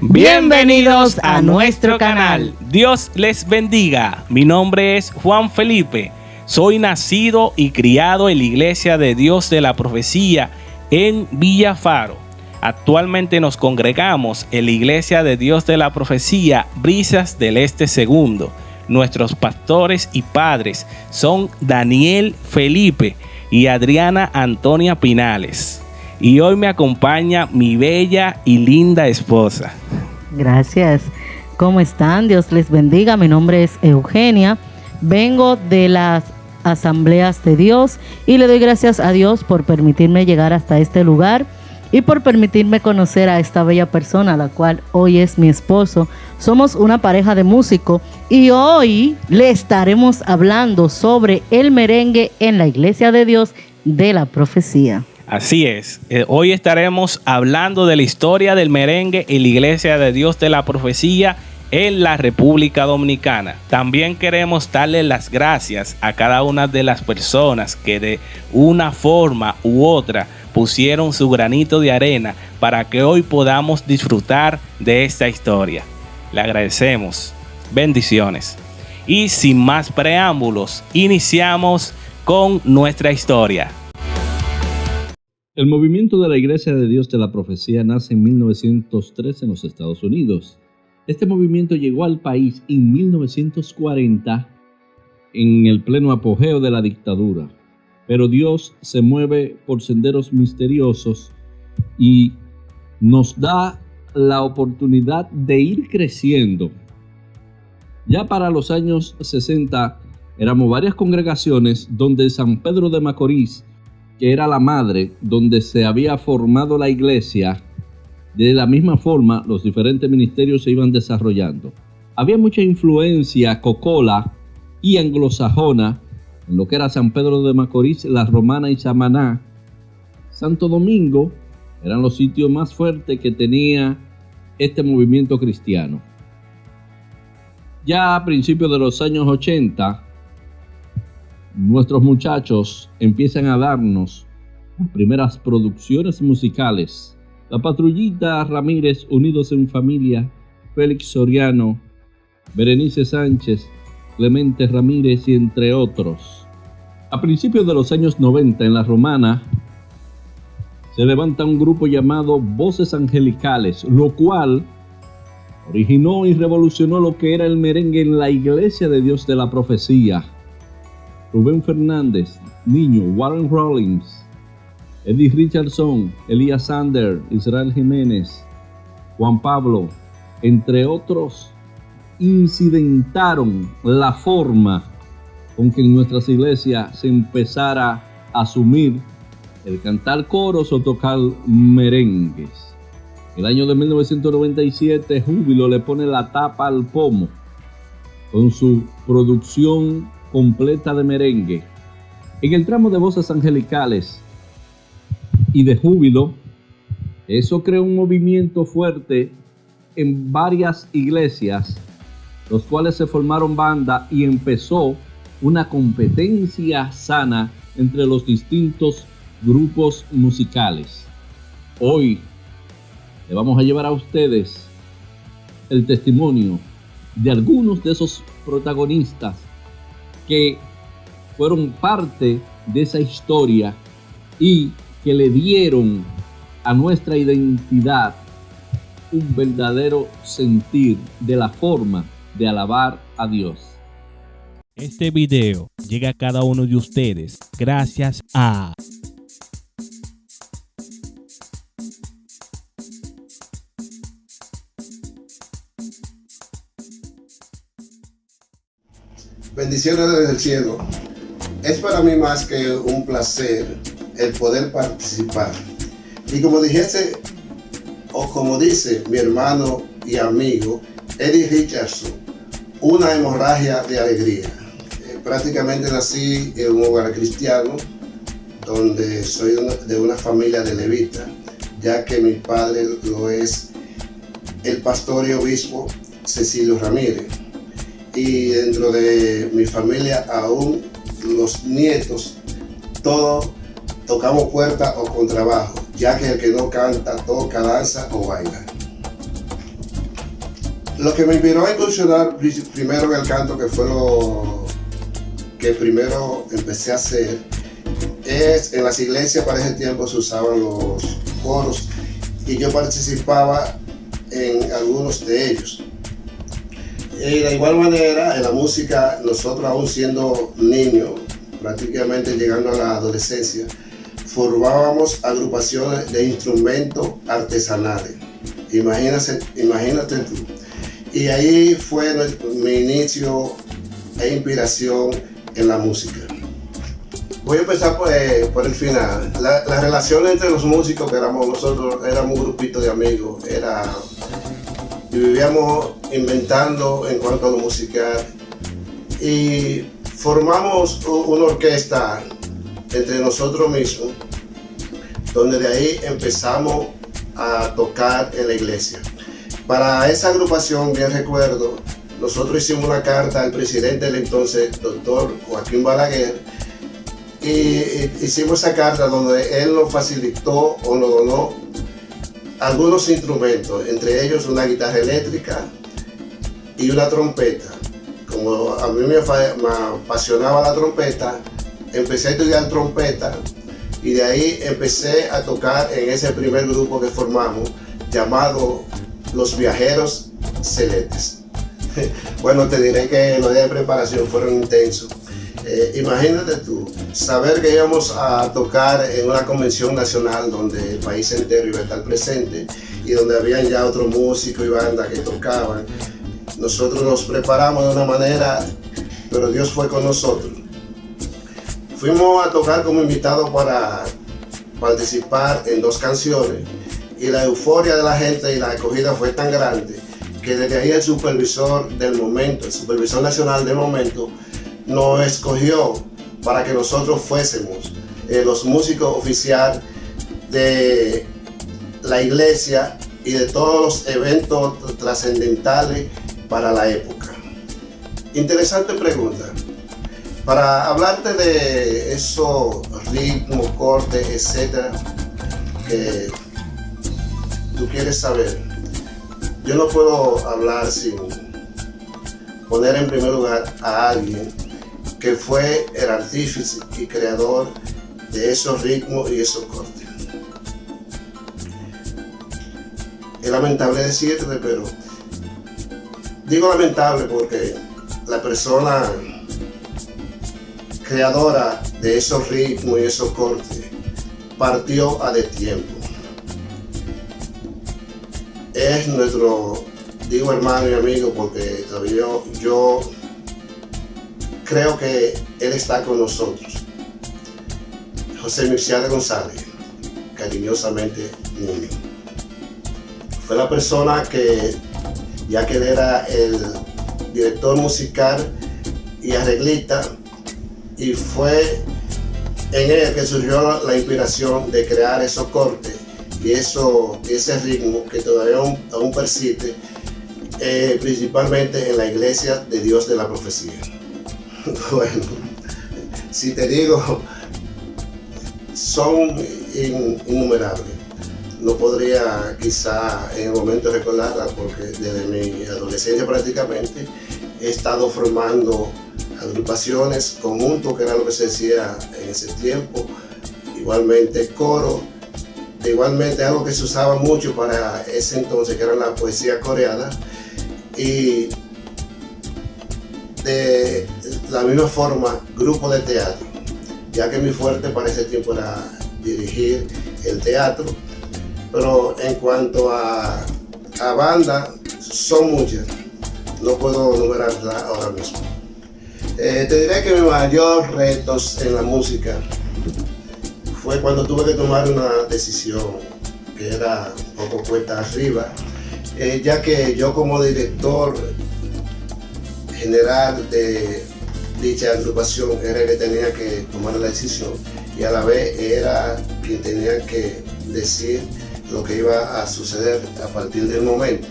Bienvenidos a nuestro canal. Dios les bendiga. Mi nombre es Juan Felipe. Soy nacido y criado en la Iglesia de Dios de la Profecía en Villafaro. Actualmente nos congregamos en la Iglesia de Dios de la Profecía Brisas del Este II. Nuestros pastores y padres son Daniel Felipe y Adriana Antonia Pinales. Y hoy me acompaña mi bella y linda esposa. Gracias. ¿Cómo están? Dios les bendiga. Mi nombre es Eugenia. Vengo de las Asambleas de Dios y le doy gracias a Dios por permitirme llegar hasta este lugar y por permitirme conocer a esta bella persona, la cual hoy es mi esposo. Somos una pareja de músicos y hoy le estaremos hablando sobre el merengue en la Iglesia de Dios de la Profecía. Así es, hoy estaremos hablando de la historia del merengue en la Iglesia de Dios de la Profecía en la República Dominicana. También queremos darle las gracias a cada una de las personas que de una forma u otra pusieron su granito de arena para que hoy podamos disfrutar de esta historia. Le agradecemos. Bendiciones. Y sin más preámbulos, iniciamos con nuestra historia. El movimiento de la Iglesia de Dios de la Profecía nace en 1903 en los Estados Unidos. Este movimiento llegó al país en 1940 en el pleno apogeo de la dictadura. Pero Dios se mueve por senderos misteriosos y nos da la oportunidad de ir creciendo. Ya para los años 60 éramos varias congregaciones donde San Pedro de Macorís, que era la madre donde se había formado la iglesia, de la misma forma los diferentes ministerios se iban desarrollando. Había mucha influencia cocola y anglosajona en lo que era San Pedro de Macorís, La Romana y Samaná. Santo Domingo eran los sitios más fuertes que tenía este movimiento cristiano. Ya a principios de los años 80, nuestros muchachos empiezan a darnos las primeras producciones musicales. La Patrullita Ramírez, Unidos en Familia, Félix Soriano, Berenice Sánchez, Clemente Ramírez y entre otros. A principios de los años 90 en La Romana se levanta un grupo llamado Voces Angelicales, lo cual originó y revolucionó lo que era el merengue en la Iglesia de Dios de la Profecía. Rubén Fernández, Niño, Warren Rollins, Eddie Richardson, Elías Sander, Israel Jiménez, Juan Pablo, entre otros, incidentaron la forma con que en nuestras iglesias se empezara a asumir el cantar coros o tocar merengues. El año de 1997, Júbilo le pone la tapa al pomo con su producción completa de merengue. En el tramo de Voces Angelicales y de Júbilo, eso creó un movimiento fuerte en varias iglesias, los cuales se formaron banda y empezó una competencia sana entre los distintos grupos musicales. Hoy le vamos a llevar a ustedes el testimonio de algunos de esos protagonistas que fueron parte de esa historia y que le dieron a nuestra identidad un verdadero sentir de la forma de alabar a Dios. Este video llega a cada uno de ustedes gracias a Bendiciones desde el cielo. Es para mí más que un placer el poder participar. Y como dijese, o como dice mi hermano y amigo Eddie Richardson, una hemorragia de alegría. Prácticamente nací en un hogar cristiano, donde soy de una familia de levitas, ya que mi padre lo es el pastor y obispo Cecilio Ramírez. Y dentro de mi familia aún los nietos, todos tocamos puerta o contrabajo, ya que el que no canta, toca, danza o baila. Lo que me inspiró a incursionar primero en el canto, que fue lo que primero empecé a hacer, es en las iglesias para ese tiempo se usaban los coros y yo participaba en algunos de ellos. Y de igual manera, en la música, nosotros aún siendo niños, prácticamente llegando a la adolescencia, formábamos agrupaciones de instrumentos artesanales. Imagínate tú. Y ahí fue mi inicio e inspiración en la música. Voy a empezar por el final. La relación entre los músicos que nosotros éramos un grupito de amigos, y vivíamos inventando en cuanto a lo musical. Y formamos una orquesta entre nosotros mismos, donde de ahí empezamos a tocar en la iglesia. Para esa agrupación, bien recuerdo, nosotros hicimos una carta al presidente del entonces, doctor Joaquín Balaguer, y hicimos esa carta donde él nos facilitó o nos donó algunos instrumentos, entre ellos una guitarra eléctrica y una trompeta. Como a mí me apasionaba la trompeta, empecé a estudiar trompeta y de ahí empecé a tocar en ese primer grupo que formamos, llamado Los Viajeros Celestes. Bueno, te diré que los días de preparación fueron intensos. Imagínate tú, saber que íbamos a tocar en una convención nacional donde el país entero iba a estar presente y donde habían ya otros músicos y bandas que tocaban. Nosotros nos preparamos de una manera, pero Dios fue con nosotros. Fuimos a tocar como invitados para participar en 2 canciones y la euforia de la gente y la acogida fue tan grande que desde ahí el supervisor del momento, el supervisor nacional del momento, nos escogió para que nosotros fuésemos los músicos oficiales de la iglesia y de todos los eventos trascendentales para la época. Interesante pregunta. Para hablarte de esos ritmos, cortes, etcétera, que tú quieres saber, yo no puedo hablar sin poner en primer lugar a alguien que fue el artífice y creador de esos ritmos y esos cortes. Es lamentable decirte, pero digo lamentable porque la persona creadora de esos ritmos y esos cortes partió a destiempo. Es nuestro, digo hermano y amigo porque todavía yo creo que él está con nosotros. José Mircea de González, cariñosamente Niño. Fue la persona que, ya que él era el director musical y arreglista, y fue en él que surgió la inspiración de crear esos cortes y ese ritmo que todavía aún persiste, principalmente en la Iglesia de Dios de la Profecía. Bueno, si te digo, son innumerables. No podría quizá en el momento recordarlas porque desde mi adolescencia prácticamente he estado formando agrupaciones, conjuntos, que era lo que se decía en ese tiempo, igualmente coro, igualmente algo que se usaba mucho para ese entonces, que era la poesía coreana, y de la misma forma grupo de teatro, ya que mi fuerte para ese tiempo era dirigir el teatro, pero en cuanto a banda, son muchas, no puedo enumerarlas ahora mismo. Te diré que mi mayor retos en la música fue cuando tuve que tomar una decisión que era un poco cuesta arriba, ya que yo como director general de dicha agrupación era el que tenía que tomar la decisión y a la vez era quien tenía que decir lo que iba a suceder a partir del momento.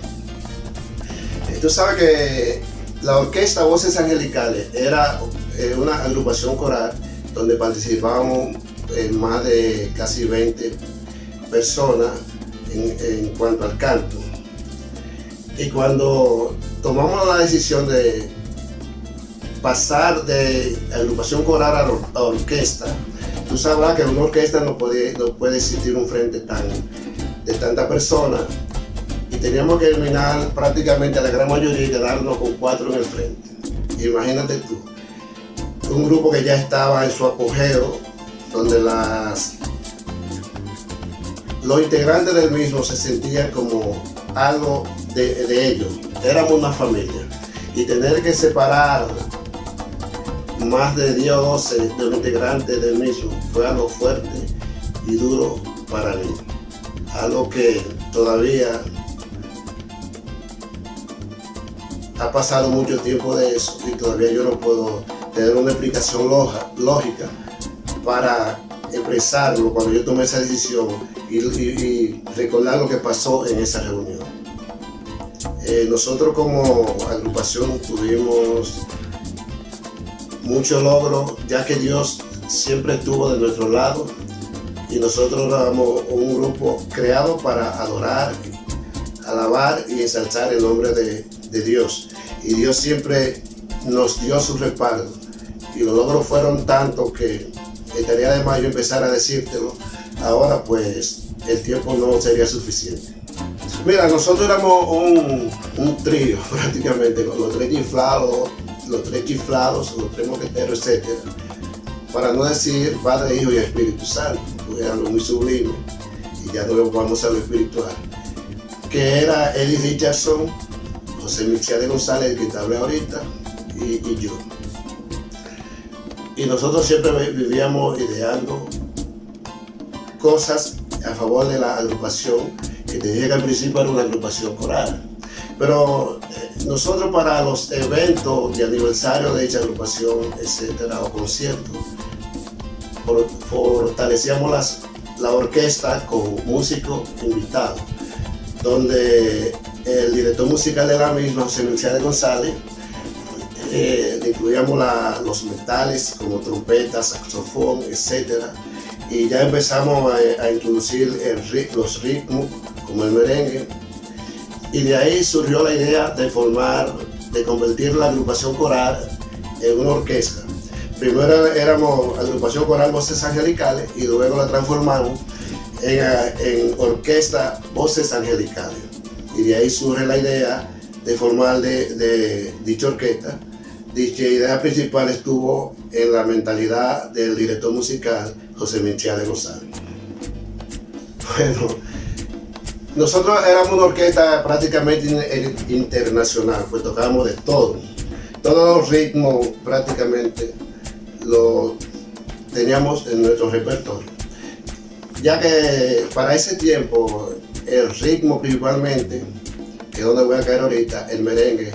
Tú sabes que la orquesta Voces Angelicales era una agrupación coral donde participábamos más de casi 20 personas en cuanto al canto. Y cuando tomamos la decisión de pasar de agrupación coral a orquesta, tú sabrás que en una orquesta no puede existir un frente de tanta personas, y teníamos que eliminar prácticamente a la gran mayoría y quedarnos con 4 en el frente. Imagínate tú, un grupo que ya estaba en su apogeo, donde los integrantes del mismo se sentían como algo de ellos, éramos una familia, y tener que separar más de 10 o 12 de los integrantes del mismo fue algo fuerte y duro para mí, algo que todavía ha pasado mucho tiempo de eso y todavía yo no puedo tener una explicación lógica para expresarlo cuando yo tomé esa decisión y recordar lo que pasó en esa reunión. Nosotros como agrupación tuvimos mucho logro, ya que Dios siempre estuvo de nuestro lado y nosotros éramos un grupo creado para adorar, alabar y ensalzar el nombre de Dios. Y Dios siempre nos dio su respaldo. Y los logros fueron tantos que estaría de más yo empezar a decírtelo. Ahora pues el tiempo no sería suficiente. Mira, nosotros éramos un trío prácticamente, con los 3 chiflados, los 3 mosqueteros, etc. Para no decir Padre, Hijo y Espíritu Santo, porque era algo muy sublime, y ya no vamos a lo espiritual. Que era Eddie Richardson, José Michel González, el que te hablé ahorita, y yo. Y nosotros siempre vivíamos ideando cosas a favor de la agrupación, que te dije que al principio era una agrupación coral. Pero nosotros para los eventos de aniversario de dicha agrupación, etcétera, o conciertos, fortalecíamos la orquesta con músicos invitados, donde el director musical de la misma, José Michel González, le incluíamos los metales como trompeta, saxofón, etcétera, y ya empezamos a introducir los ritmos como el merengue. Y de ahí surgió la idea de convertir la agrupación coral en una orquesta. Primero éramos agrupación coral Voces Angelicales y luego la transformamos en orquesta Voces Angelicales. Y de ahí surge la idea de formar de dicha orquesta. Dicha idea principal estuvo en la mentalidad del director musical José Michel González. Bueno, nosotros éramos una orquesta prácticamente internacional, pues tocábamos de todo. Todos los ritmos prácticamente los teníamos en nuestro repertorio. Ya que para ese tiempo el ritmo principalmente, que es donde voy a caer ahorita, el merengue,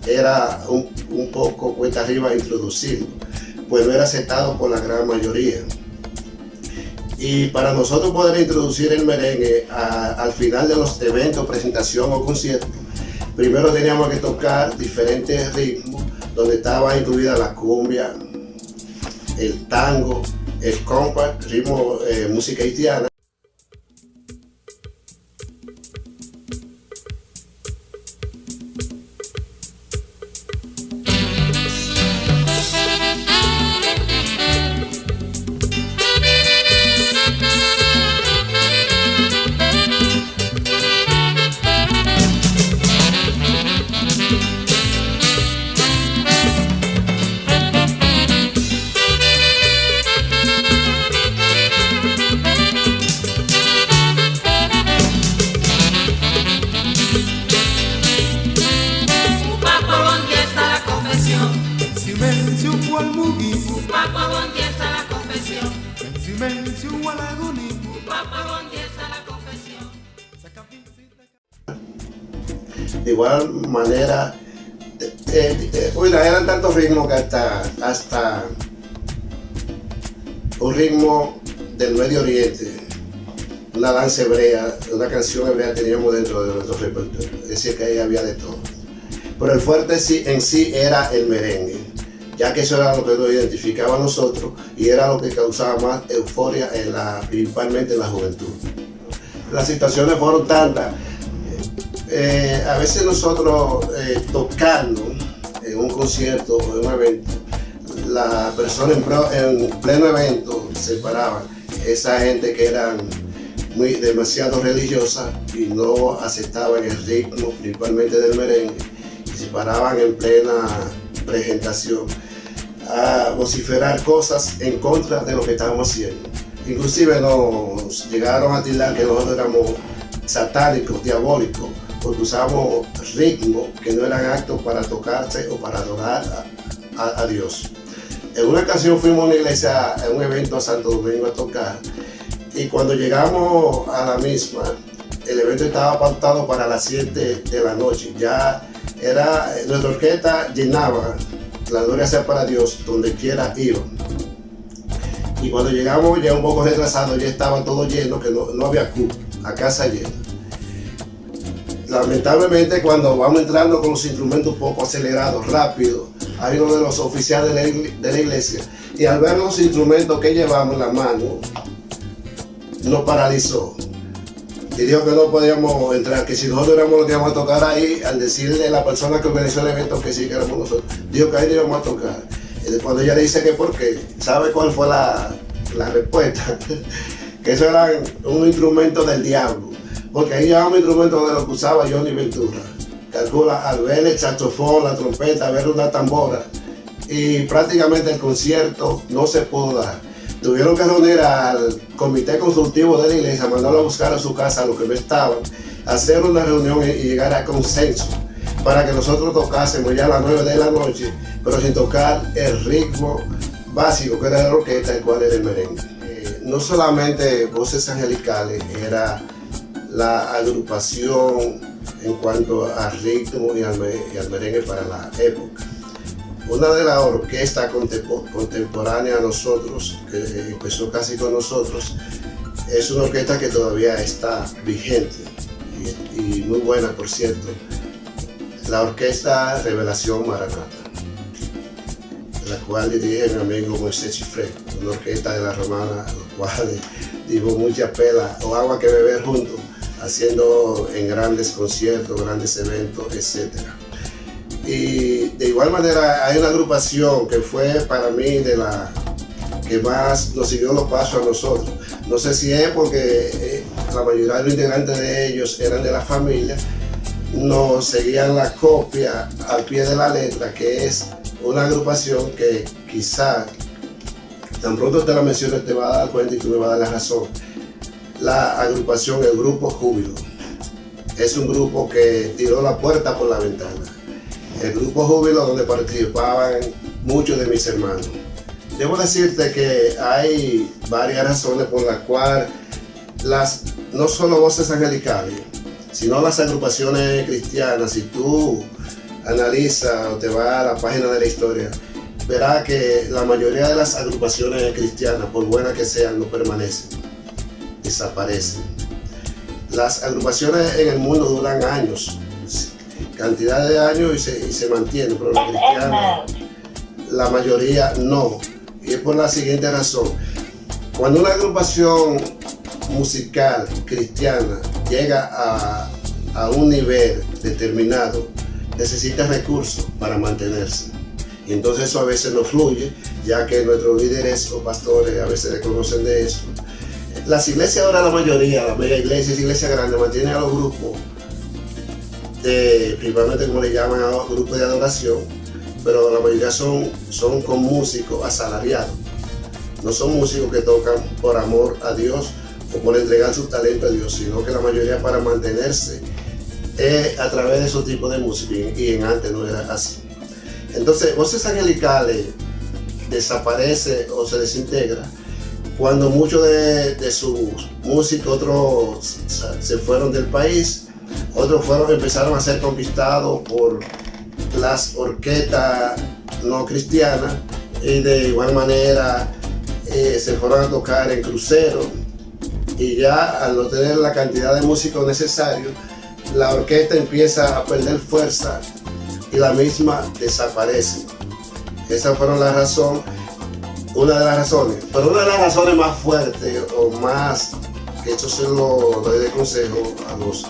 era un poco cuesta arriba introducido, pues no era aceptado por la gran mayoría. Y para nosotros poder introducir el merengue al final de los eventos, presentación o conciertos, primero teníamos que tocar diferentes ritmos, donde estaba incluida la cumbia, el tango, el compas, ritmo, música haitiana. De igual manera, eran tantos ritmos que hasta un ritmo del Medio Oriente, una danza hebrea, una canción hebrea teníamos dentro de nuestro repertorio, es decir que ahí había de todo. Pero el fuerte en sí era el merengue, ya que eso era lo que nos identificaba a nosotros y era lo que causaba más euforia principalmente en la juventud. Las situaciones fueron tantas. A veces nosotros tocando en un concierto o en un evento, la persona en pleno evento se paraban. Esa gente que eran demasiado religiosa y no aceptaban el ritmo, principalmente del merengue, y se paraban en plena presentación a vociferar cosas en contra de lo que estábamos haciendo. Inclusive nos llegaron a tildar que nosotros éramos satánicos, diabólicos, porque usábamos ritmos que no eran actos para tocarse o para adorar a Dios. En una ocasión fuimos a una iglesia, en un evento a Santo Domingo a tocar, y cuando llegamos a la misma, el evento estaba pautado para las 7 de la noche. Ya era, nuestra orquesta llenaba, la gloria sea para Dios, donde quiera iba. Y cuando llegamos ya un poco retrasado, ya estaba todo lleno, que no había cupo, la casa llena. Lamentablemente, cuando vamos entrando con los instrumentos un poco acelerados, rápido, hay uno de los oficiales de la iglesia, y al ver los instrumentos que llevamos en la mano, nos paralizó y dijo que no podíamos entrar, que si nosotros éramos los que íbamos a tocar ahí, al decirle a la persona que organizó el evento que sí, que éramos nosotros, dijo que ahí no íbamos a tocar. Y cuando ella le dice que por qué, ¿sabe cuál fue la respuesta? Que eso era un instrumento del diablo, porque ahí llevamos instrumentos de lo que usaba Johnny Ventura. Calcula, al ver el saxofón, la trompeta, ver una tambora, y prácticamente el concierto no se pudo dar. Tuvieron que reunir al comité consultivo de la iglesia, mandarlo a buscar a su casa a los que no estaban, hacer una reunión y llegar a consenso para que nosotros tocásemos ya a las 9 de la noche, pero sin tocar el ritmo básico que era de la orquesta, el cual era el merengue. No solamente Voces Angelicales era la agrupación en cuanto al ritmo y al merengue para la época. Una de las orquestas contemporáneas a nosotros, que empezó casi con nosotros, es una orquesta que todavía está vigente y muy buena, por cierto. La orquesta Revelación Maranata, la cual dirige mi amigo Moisés Chifré, una orquesta de la Romana, los cuales dimos mucha pela o agua que beber juntos, haciendo en grandes conciertos, grandes eventos, etc. Y de igual manera hay una agrupación que fue para mí de la que más nos siguió los pasos a nosotros. No sé si es porque la mayoría de los integrantes de ellos eran de la familia, nos seguían la copia al pie de la letra, que es una agrupación que quizá tan pronto te la menciones te va a dar cuenta y tú me vas a dar la razón. La agrupación, el grupo Júbilo, es un grupo que tiró la puerta por la ventana. El grupo Júbilo, donde participaban muchos de mis hermanos. Debo decirte que hay varias razones por las cuales no solo Voces Angelicales, sino las agrupaciones cristianas, si tú analizas o te vas a la página de la historia, verás que la mayoría de las agrupaciones cristianas, por buenas que sean, no permanecen, desaparecen. Las agrupaciones en el mundo duran años, cantidad de años y se mantienen, pero la cristiana, la mayoría no. Y es por la siguiente razón. Cuando una agrupación musical cristiana llega a un nivel determinado, necesita recursos para mantenerse. Y entonces eso a veces no fluye, ya que nuestros líderes o pastores a veces desconocen de eso. Las iglesias ahora, la mayoría, las mega iglesias, iglesias grandes, mantienen a los grupos, principalmente como le llaman a los grupos de adoración, pero la mayoría son con músicos asalariados. No son músicos que tocan por amor a Dios o por entregar su talento a Dios, sino que la mayoría para mantenerse a través de esos tipos de música, y en antes no era así. Entonces, Voces Angelicales desaparece o se desintegra cuando muchos de sus músicos, otros se fueron del país, otros empezaron a ser conquistados por las orquestas no cristianas, y de igual manera se fueron a tocar en cruceros, y ya al no tener la cantidad de músicos necesarios, la orquesta empieza a perder fuerza y la misma desaparece. Esas fueron las razones, una de las razones, pero una de las razones más fuertes o más que esto se lo doy de consejo a los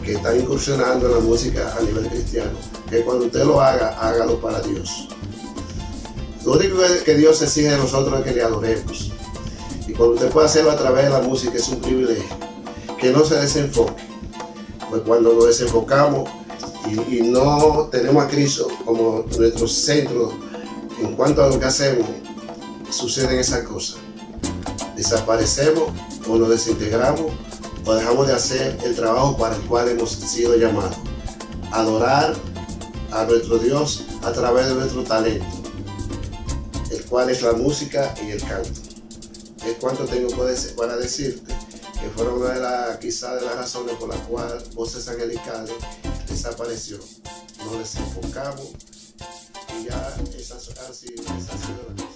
que están incursionando en la música a nivel cristiano, que cuando usted lo haga, hágalo para Dios. Lo único que Dios exige de nosotros es que le adoremos. Y cuando usted puede hacerlo a través de la música es un privilegio. Que no se desenfoque. Pues cuando nos desenfocamos y no tenemos a Cristo como nuestro centro en cuanto a lo que hacemos, suceden esas cosas. Desaparecemos o nos desintegramos o dejamos de hacer el trabajo para el cual hemos sido llamados. Adorar a nuestro Dios a través de nuestro talento, el cual es la música y el canto. Es cuanto tengo para decirte, que fueron una de quizás de las razones por las cuales Voces Angelicales desapareció. Nos desenfocamos y ya esas han sido las consecuencias.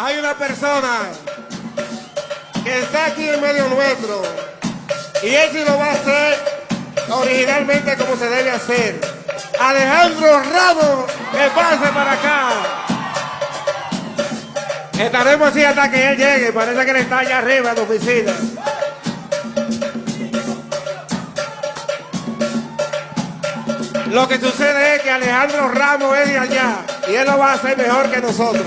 Hay una persona que está aquí en medio nuestro y él sí lo va a hacer originalmente como se debe hacer. Alejandro Ramos, que pase para acá. Estaremos así hasta que él llegue. Parece que él está allá arriba en la oficina. Lo que sucede es que Alejandro Ramos es de allá y él lo va a hacer mejor que nosotros.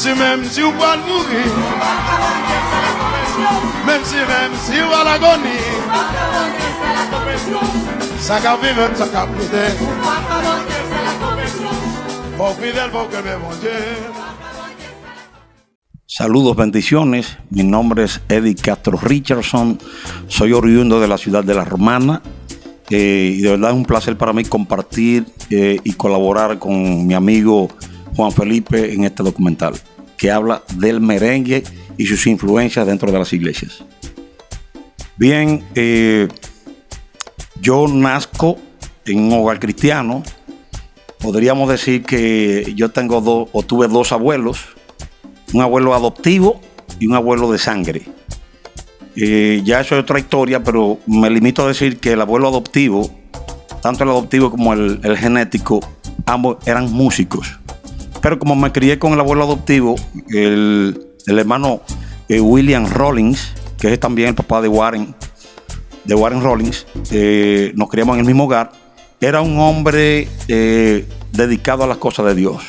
Même si on va mourir, même si on va l'agonie, ça va vivre, ça va plier. Por fidel, porque me Saludos, bendiciones. Mi nombre es Eddie Castro Richardson. Soy oriundo de la ciudad de La Romana. Y de verdad es un placer para mí compartir y colaborar con mi amigo Juan Felipe en este documental que habla del merengue y sus influencias dentro de las iglesias. Bien, yo nazco en un hogar cristiano. Podríamos decir que yo tuve dos abuelos, un abuelo adoptivo y un abuelo de sangre. Ya eso es otra historia, pero me limito a decir que el abuelo adoptivo, tanto el adoptivo como el genético, ambos eran músicos. Pero como me crié con el abuelo adoptivo, el hermano William Rollins, que es también el papá de Warren Rollins, nos criamos en el mismo hogar. Era un hombre dedicado a las cosas de Dios.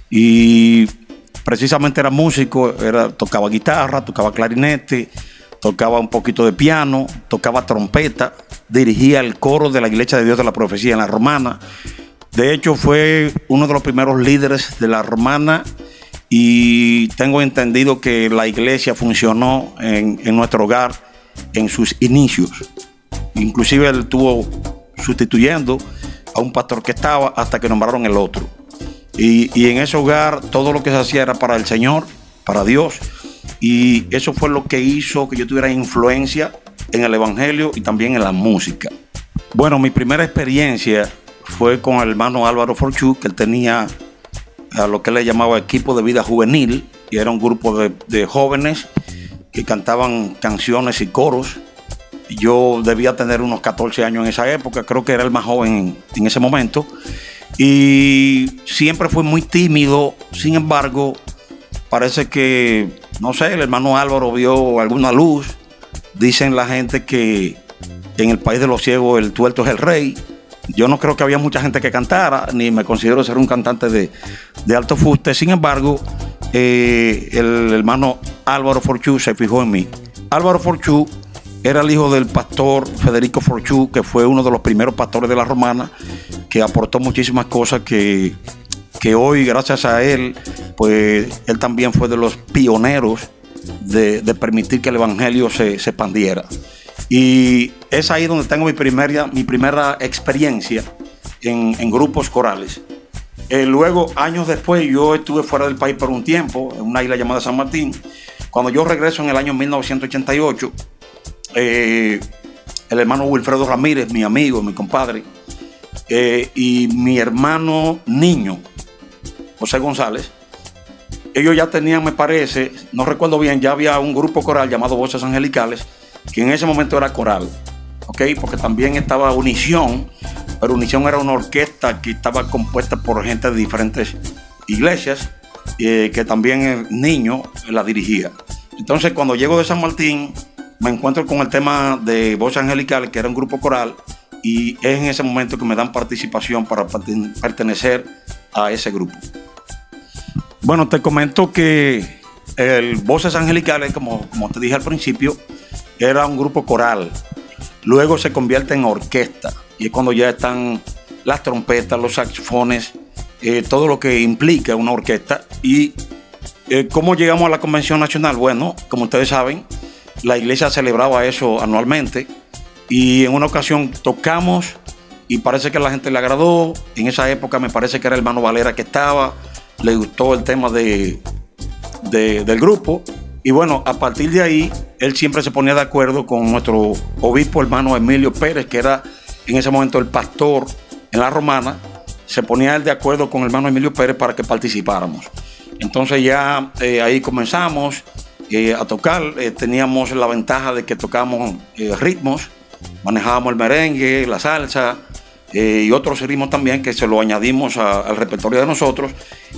Y precisamente era músico, tocaba guitarra, tocaba clarinete, tocaba un poquito de piano, tocaba trompeta, dirigía el coro de la Iglesia de Dios de la Profecía en La Romana. De hecho, fue uno de los primeros líderes de La Romana y tengo entendido que la iglesia funcionó en nuestro hogar en sus inicios. Inclusive él estuvo sustituyendo a un pastor que estaba hasta que nombraron el otro. Y en ese hogar todo lo que se hacía era para el Señor, para Dios. Y eso fue lo que hizo que yo tuviera influencia en el evangelio y también en la música. Bueno, mi primera experiencia fue con el hermano Álvaro Forchú, que él tenía a lo que él le llamaba equipo de vida juvenil, y era un grupo de jóvenes que cantaban canciones y coros. Yo debía tener unos 14 años en esa época, creo que era el más joven en ese momento, y siempre fui muy tímido. Sin embargo, parece que, no sé, el hermano Álvaro vio alguna luz. Dicen la gente que en el país de los ciegos el tuerto es el rey. Yo no creo que había mucha gente que cantara, ni me considero ser un cantante de alto fuste. Sin embargo, el hermano Álvaro Forchú se fijó en mí. Álvaro Forchú era el hijo del pastor Federico Forchú, que fue uno de los primeros pastores de La Romana, que aportó muchísimas cosas que que hoy, gracias a él, pues él también fue de los pioneros de permitir que el evangelio se expandiera. Y es ahí donde tengo mi primera experiencia en grupos corales. Luego, años después, yo estuve fuera del país por un tiempo, en una isla llamada San Martín. Cuando yo regreso en el año 1988, el hermano Wilfredo Ramírez, mi amigo, mi compadre, y mi hermano niño, José González, ellos ya tenían, me parece, no recuerdo bien, ya había un grupo coral llamado Voces Angelicales, que en ese momento era coral, ¿ok? Porque también estaba Unición, pero Unición era una orquesta que estaba compuesta por gente de diferentes iglesias, que también el niño la dirigía. Entonces, cuando llego de San Martín, me encuentro con el tema de Voces Angelicales, que era un grupo coral, y es en ese momento que me dan participación para pertenecer a ese grupo. Bueno, te comento que el Voces Angelicales, como te dije al principio, era un grupo coral. Luego se convierte en orquesta, y es cuando ya están las trompetas, los saxofones, todo lo que implica una orquesta. Y ¿cómo llegamos a la Convención Nacional? Bueno, como ustedes saben, la iglesia celebraba eso anualmente, y en una ocasión tocamos y parece que a la gente le agradó. En esa época me parece que era el hermano Valera que estaba, le gustó el tema del grupo, y bueno, a partir de ahí él siempre se ponía de acuerdo con nuestro obispo hermano Emilio Pérez, que era en ese momento el pastor en la Romana. Se ponía él de acuerdo con el hermano Emilio Pérez para que participáramos. Entonces ya ahí comenzamos a tocar. Teníamos la ventaja de que tocábamos ritmos, manejábamos el merengue, la salsa, y otros ritmos también que se lo añadimos al repertorio de nosotros,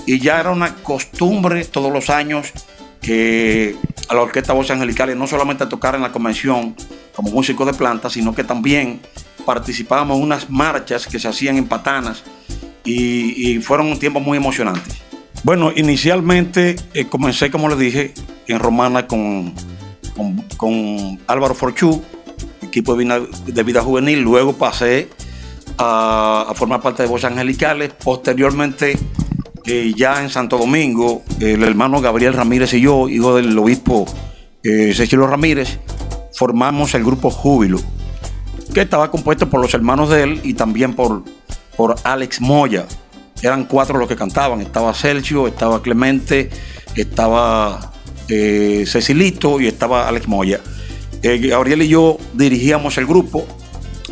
y ya era una costumbre todos los años que a la Orquesta Voces Angelicales no solamente tocar en la convención como músicos de planta, sino que también participábamos en unas marchas que se hacían en Patanas, y fueron tiempos muy emocionantes. Bueno, inicialmente comencé, como les dije, en Romana con Álvaro Forchú, equipo de vida juvenil. Luego pasé a formar parte de Voces Angelicales. Posteriormente, ya en Santo Domingo, el hermano Gabriel Ramírez y yo, hijo del obispo Cecilio Ramírez, formamos el grupo Júbilo, que estaba compuesto por los hermanos de él y también por Alex Moya. Eran 4 los que cantaban. Estaba Celcio, estaba Clemente, estaba Cecilito y estaba Alex Moya. Gabriel y yo dirigíamos el grupo.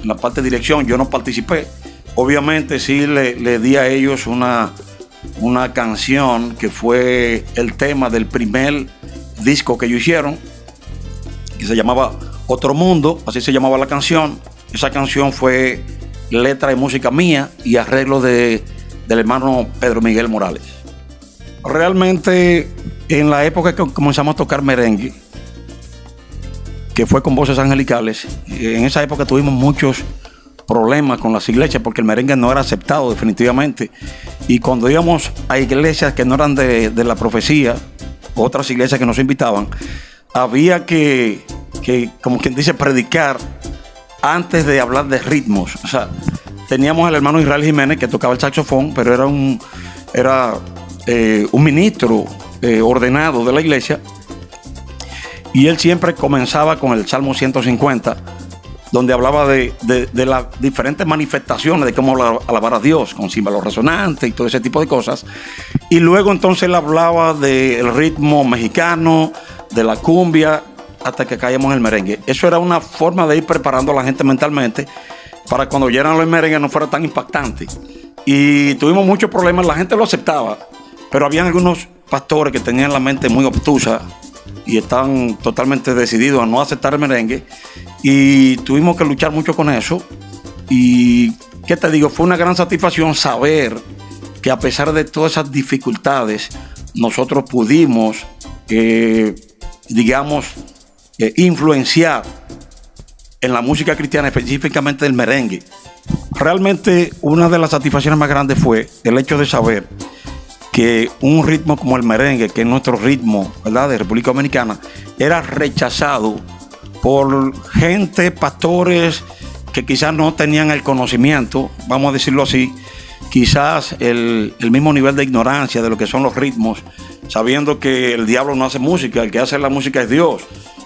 En la parte de dirección yo no participé. Obviamente sí le di a ellos una canción que fue el tema del primer disco que ellos hicieron, que se llamaba Otro Mundo, así se llamaba la canción. Esa canción fue letra y música mía y arreglo del hermano Pedro Miguel Morales. Realmente, en la época que comenzamos a tocar merengue, que fue con Voces Angelicales, en esa época tuvimos muchos problemas con las iglesias porque el merengue no era aceptado definitivamente. Y cuando íbamos a iglesias que no eran de la profecía, otras iglesias que nos invitaban, había que, como quien dice, predicar antes de hablar de ritmos. O sea, teníamos al hermano Israel Jiménez que tocaba el saxofón, pero era un ministro ordenado de la iglesia, y él siempre comenzaba con el Salmo 150, donde hablaba de las diferentes manifestaciones de cómo alabar a Dios, con címbalos resonantes y todo ese tipo de cosas. Y luego entonces él hablaba del ritmo mexicano, de la cumbia, hasta que caíamos en el merengue. Eso era una forma de ir preparando a la gente mentalmente para cuando oyeran los merengues no fuera tan impactante. Y tuvimos muchos problemas. La gente lo aceptaba, pero habían algunos pastores que tenían la mente muy obtusa y estaban totalmente decididos a no aceptar el merengue, y tuvimos que luchar mucho con eso. Y qué te digo, fue una gran satisfacción saber que a pesar de todas esas dificultades nosotros pudimos influenciar en la música cristiana, específicamente del merengue. Realmente una de las satisfacciones más grandes fue el hecho de saber que un ritmo como el merengue, que es nuestro ritmo, ¿verdad?, de República Dominicana, era rechazado por gente, pastores, que quizás no tenían el conocimiento, vamos a decirlo así, quizás el mismo nivel de ignorancia de lo que son los ritmos, sabiendo que el diablo no hace música, el que hace la música es Dios.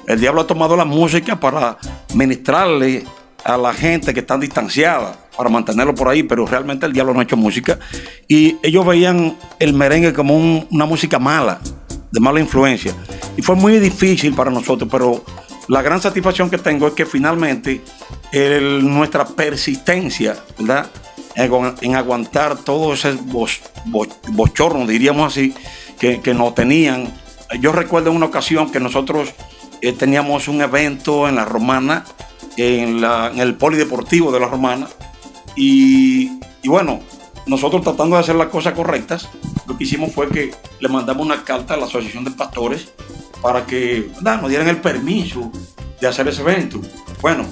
El diablo ha tomado la música para ministrarle a la gente que está distanciada, para mantenerlo por ahí, pero realmente el diablo no ha hecho música. Y ellos veían el merengue como una música mala, de mala influencia. Y fue muy difícil para nosotros, pero la gran satisfacción que tengo es que finalmente nuestra persistencia, ¿verdad?, en aguantar todo ese bochorno, diríamos así, que nos tenían. Yo recuerdo en una ocasión que nosotros teníamos un evento en La Romana, en el polideportivo de La Romana, y bueno, nosotros tratando de hacer las cosas correctas, lo que hicimos fue que le mandamos una carta a la Asociación de Pastores para que nos dieran el permiso de hacer ese evento. Bueno,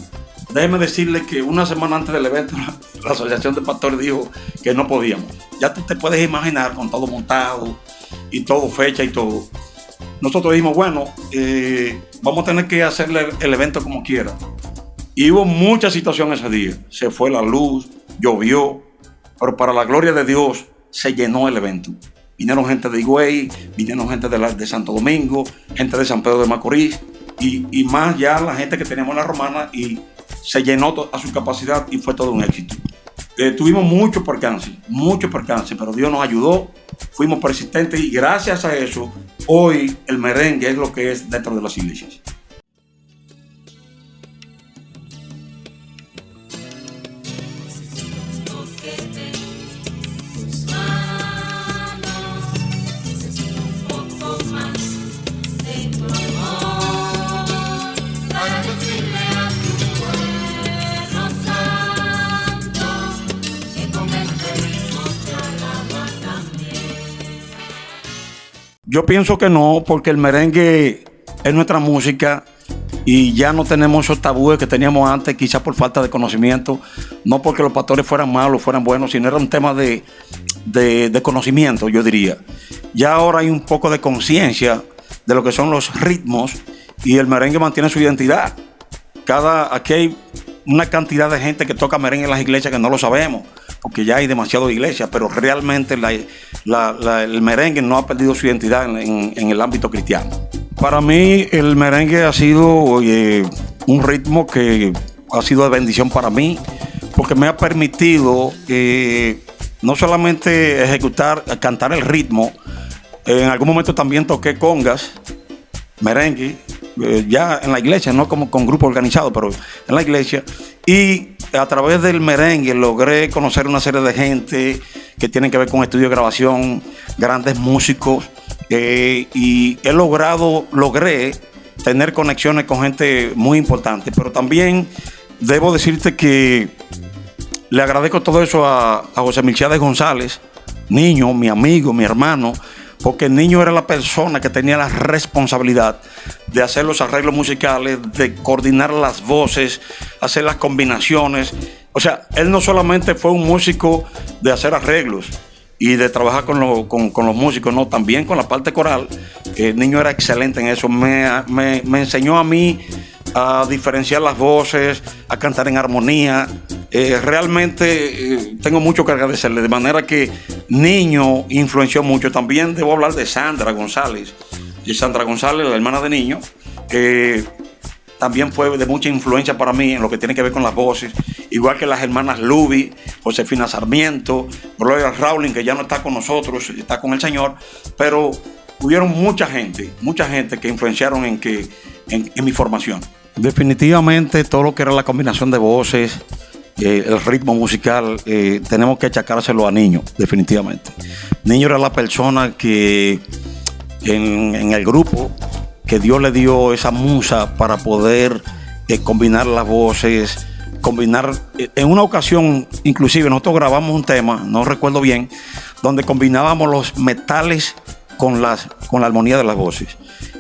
déjeme decirle que una semana antes del evento la Asociación de Pastores dijo que no podíamos. Ya tú te puedes imaginar, con todo montado y todo, fecha y todo. Nosotros dijimos, bueno, vamos a tener que hacerle el evento como quiera. Y hubo mucha situación ese día. Se fue la luz, llovió, pero para la gloria de Dios se llenó el evento. Vinieron gente de Higüey, vinieron gente de Santo Domingo, gente de San Pedro de Macorís y más ya la gente que teníamos en La Romana, y se llenó a su capacidad y fue todo un éxito. Tuvimos mucho percance, pero Dios nos ayudó, fuimos persistentes y gracias a eso hoy el merengue es lo que es dentro de las iglesias. Yo pienso que no, porque el merengue es nuestra música y ya no tenemos esos tabúes que teníamos antes, quizás por falta de conocimiento, no porque los pastores fueran malos, fueran buenos, sino era un tema de conocimiento, yo diría. Ya ahora hay un poco de conciencia de lo que son los ritmos y el merengue mantiene su identidad. Aquí hay una cantidad de gente que toca merengue en las iglesias que no lo sabemos, porque ya hay demasiadas iglesias, pero realmente el merengue no ha perdido su identidad en el ámbito cristiano. Para mí el merengue ha sido un ritmo que ha sido de bendición para mí, porque me ha permitido no solamente cantar el ritmo, en algún momento también toqué congas, merengue, ya en la iglesia, no como con grupo organizado, pero en la iglesia. Y a través del merengue logré conocer una serie de gente que tienen que ver con estudio de grabación, grandes músicos, y logré tener conexiones con gente muy importante. Pero también debo decirte que le agradezco todo eso a José Milciades González, niño, mi amigo, mi hermano, porque el niño era la persona que tenía la responsabilidad de hacer los arreglos musicales, de coordinar las voces, hacer las combinaciones. O sea, él no solamente fue un músico de hacer arreglos y de trabajar con los músicos, no, también con la parte coral. El niño era excelente en eso. Me enseñó a mí a diferenciar las voces, a cantar en armonía. Realmente tengo mucho que agradecerle, de manera que Niño influenció mucho. También debo hablar de Sandra González. Y Sandra González, la hermana de Niño, también fue de mucha influencia para mí en lo que tiene que ver con las voces, igual que las hermanas Luby, Josefina Sarmiento, Gloria Rowling, que ya no está con nosotros, está con el Señor, pero hubieron mucha gente que influenciaron en mi formación. Definitivamente todo lo que era la combinación de voces, el ritmo musical, tenemos que achacárselo a Niño, definitivamente. Niño era la persona que en el grupo, que Dios le dio esa musa para poder combinar las voces, en una ocasión, inclusive nosotros grabamos un tema, no recuerdo bien, donde combinábamos los metales con la armonía de las voces.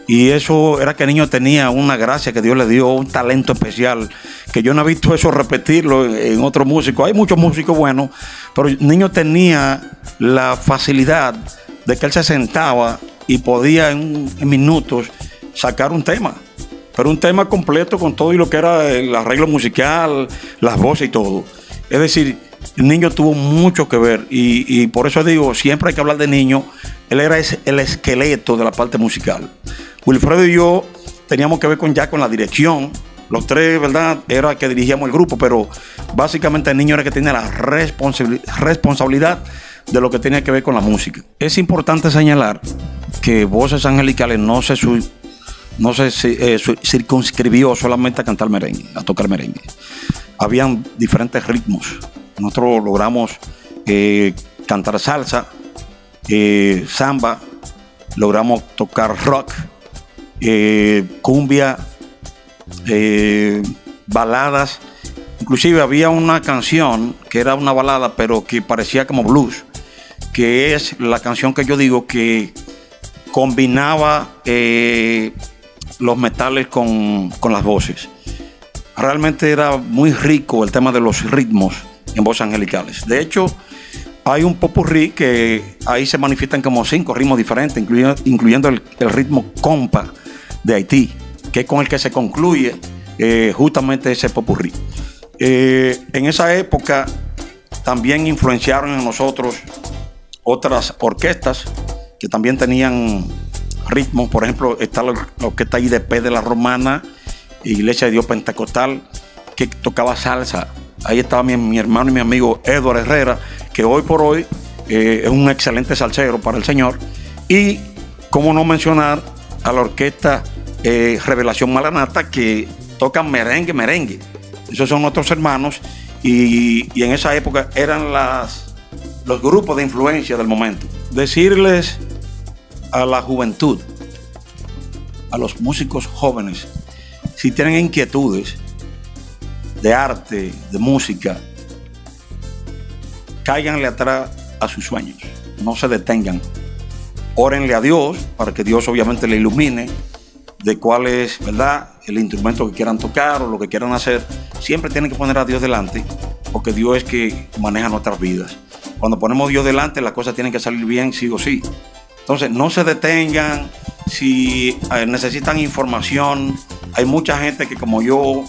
Y eso era que el niño tenía una gracia que Dios le dio, un talento especial, que yo no he visto eso repetirlo en otros músicos. Hay muchos músicos buenos, pero el niño tenía la facilidad de que él se sentaba y podía en minutos sacar un tema, pero un tema completo con todo y lo que era el arreglo musical, las voces y todo. Es decir, el niño tuvo mucho que ver y por eso digo, siempre hay que hablar de niño. Él era el esqueleto de la parte musical. Wilfredo y yo teníamos que ver con la dirección. Los tres, ¿verdad? Era que dirigíamos el grupo, pero básicamente el niño era que tenía la responsabilidad de lo que tenía que ver con la música. Es importante señalar que Voces Angelicales no se circunscribió solamente a cantar merengue, a tocar merengue. Habían diferentes ritmos. Nosotros logramos cantar salsa, samba, logramos tocar rock, cumbia, baladas. Inclusive había una canción que era una balada pero que parecía como blues, que es la canción que yo digo que combinaba los metales con las voces. Realmente era muy rico el tema de los ritmos en Voces Angelicales. De hecho, hay un popurrí que ahí se manifiestan como 5 ritmos diferentes, incluyendo el ritmo compa de Haití, que es con el que se concluye justamente ese popurrí. En esa época también influenciaron en nosotros otras orquestas que también tenían ritmos. Por ejemplo, está la orquesta IDP de la Romana, Iglesia de Dios Pentecostal, que tocaba salsa. Ahí estaba mi hermano y mi amigo Edward Herrera, que hoy por hoy es un excelente salsero para el Señor. Y cómo no mencionar a la orquesta Revelación Maranata, que tocan merengue. Esos son nuestros hermanos y en esa época eran los grupos de influencia del momento. Decirles a la juventud, a los músicos jóvenes, si tienen inquietudes de arte, de música, cáiganle atrás a sus sueños, no se detengan. Órenle a Dios para que Dios obviamente le ilumine de cuál es, ¿verdad?, el instrumento que quieran tocar o lo que quieran hacer. Siempre tienen que poner a Dios delante, porque Dios es que maneja nuestras vidas. Cuando ponemos a Dios delante, las cosas tienen que salir bien sí o sí. Entonces, no se detengan. Si necesitan información, hay mucha gente que como yo,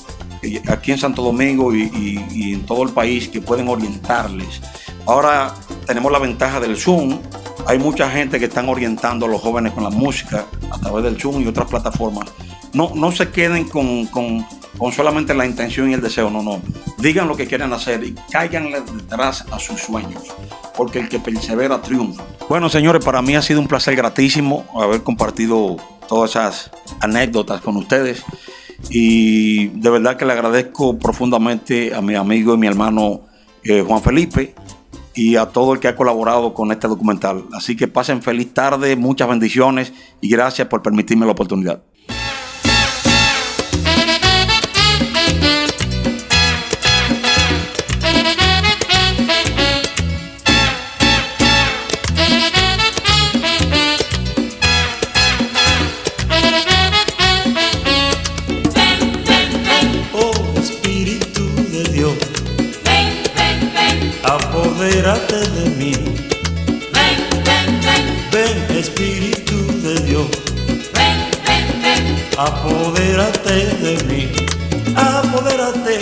aquí en Santo Domingo y en todo el país, que pueden orientarles. Ahora tenemos la ventaja del Zoom. Hay mucha gente que están orientando a los jóvenes con la música a través del Zoom y otras plataformas. No se queden con solamente la intención y el deseo, no. Digan lo que quieren hacer y cáiganle detrás a sus sueños, porque el que persevera triunfa. Bueno, señores, para mí ha sido un placer gratísimo haber compartido todas esas anécdotas con ustedes y de verdad que le agradezco profundamente a mi amigo y mi hermano Juan Felipe y a todo el que ha colaborado con este documental. Así que pasen feliz tarde, muchas bendiciones y gracias por permitirme la oportunidad. Apodérate de mí. Ven, Espíritu de Dios. Apodérate de mí. Apodérate.